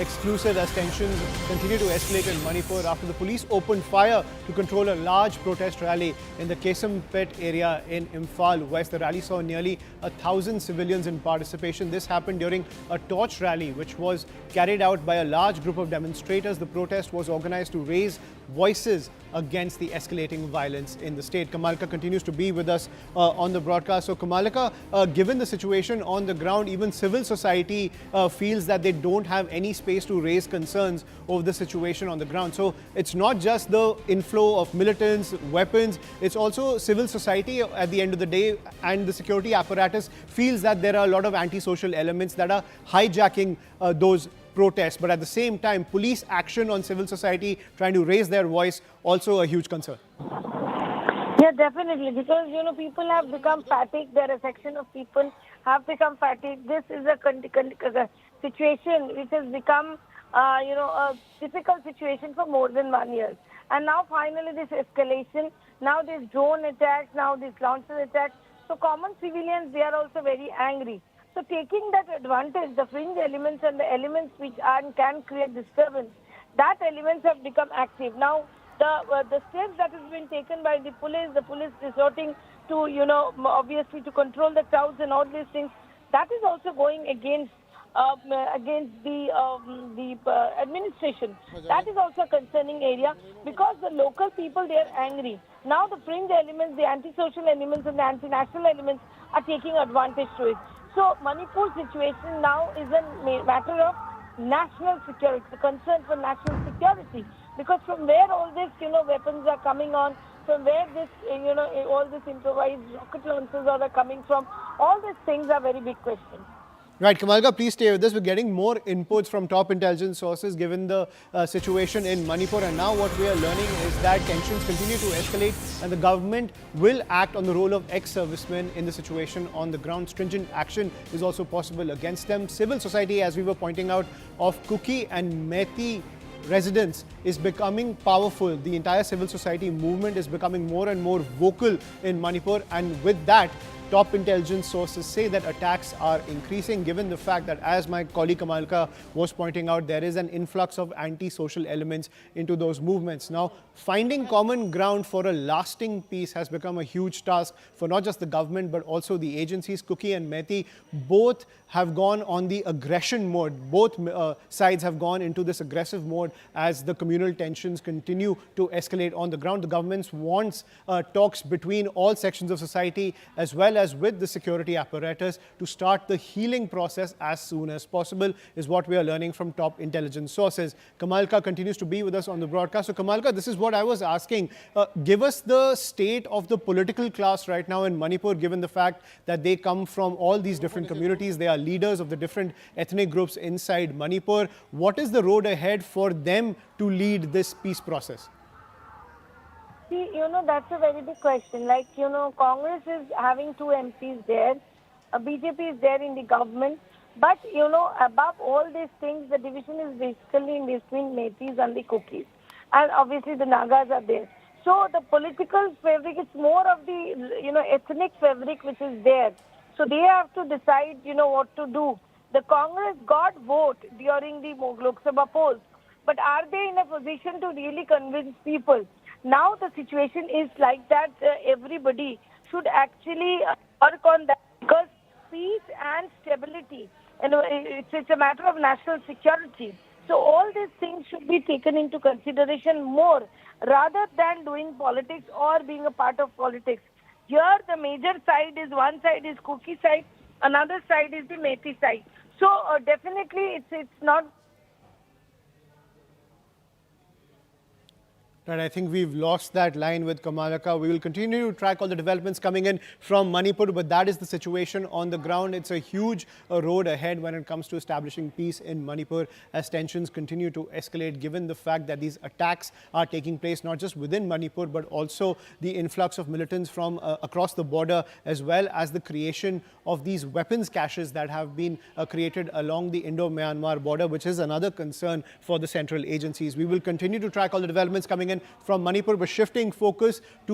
exclusive as tensions continue to escalate in Manipur after the police opened fire to control a large protest rally in the Kesampet area in Imphal West. The rally saw nearly 1,000 civilians in participation. This happened during a torch rally which was carried out by a large group of demonstrators. The protest was organized to raise voices against the escalating violence in the state. Kamalika continues to be with us on the broadcast. So Kamalika, given the situation on the ground, even civil society feels that they don't have any space to raise concerns over the situation on the ground. So it's not just the inflow of militants, weapons, it's also civil society at the end of the day, and the security apparatus feels that there are a lot of antisocial elements that are hijacking those protests. But at the same time, police action on civil society trying to raise their voice, also a huge concern. Yeah, definitely, because people have become fatigued. There are a section of people have become fatigued. This is a situation which has become a difficult situation for more than 1 year. And now finally this escalation, now this drone attacks, now this launcher attacks. So common civilians, they are also very angry. So taking that advantage, the fringe elements and the elements which can create disturbance, that elements have become active. Now, the steps that has been taken by the police resorting to, obviously to control the crowds and all these things, that is also going against the administration. That is also a concerning area because the local people, they are angry. Now the fringe elements, the antisocial elements and the anti-national elements are taking advantage to it. So Manipur's situation now is a matter of national security, the concern for national security, because from where all these weapons are coming on, from where this all this improvised rocket launchers are coming from, all these things are very big questions. Right, Kamalika, please stay with us. We're getting more inputs from top intelligence sources given the situation in Manipur. And now what we are learning is that tensions continue to escalate and the government will act on the role of ex-servicemen in the situation on the ground. Stringent action is also possible against them. Civil society, as we were pointing out, of Kuki and Methi residents is becoming powerful. The entire civil society movement is becoming more and more vocal in Manipur, and with that, top intelligence sources say that attacks are increasing, given the fact that, as my colleague Kamalika was pointing out, there is an influx of anti-social elements into those movements. Now, finding common ground for a lasting peace has become a huge task for not just the government but also the agencies. Kuki and Methi both have gone on the aggression mode. Both sides have gone into this aggressive mode as the communal tensions continue to escalate on the ground. The government wants talks between all sections of society as well as with the security apparatus to start the healing process as soon as possible, is what we are learning from top intelligence sources. Kamalika continues to be with us on the broadcast. So Kamalika, this is what I was asking. Give us the state of the political class right now in Manipur, given the fact that they come from all these different communities. They are leaders of the different ethnic groups inside Manipur. What is the road ahead for them to lead this peace process? See, that's a very big question. Like, Congress is having 2 MPs there. BJP is there in the government. But, above all these things, the division is basically in between Methis and the Kukis. And obviously the Nagas are there. So the political fabric, it's more of the, ethnic fabric which is there. So they have to decide, what to do. The Congress got vote during the Lok Sabha polls. But are they in a position to really convince people? Now the situation is like that everybody should actually work on that, because peace and stability, it's a matter of national security. So all these things should be taken into consideration more rather than doing politics or being a part of politics. Here the major side is, one side is Kuki side, another side is the Methi side. So definitely it's not. Right, I think we've lost that line with Kamalika. We will continue to track all the developments coming in from Manipur, but that is the situation on the ground. It's a huge road ahead when it comes to establishing peace in Manipur as tensions continue to escalate, given the fact that these attacks are taking place not just within Manipur, but also the influx of militants from across the border, as well as the creation of these weapons caches that have been created along the Indo-Myanmar border, which is another concern for the central agencies. We will continue to track all the developments coming in from Manipur, but shifting focus to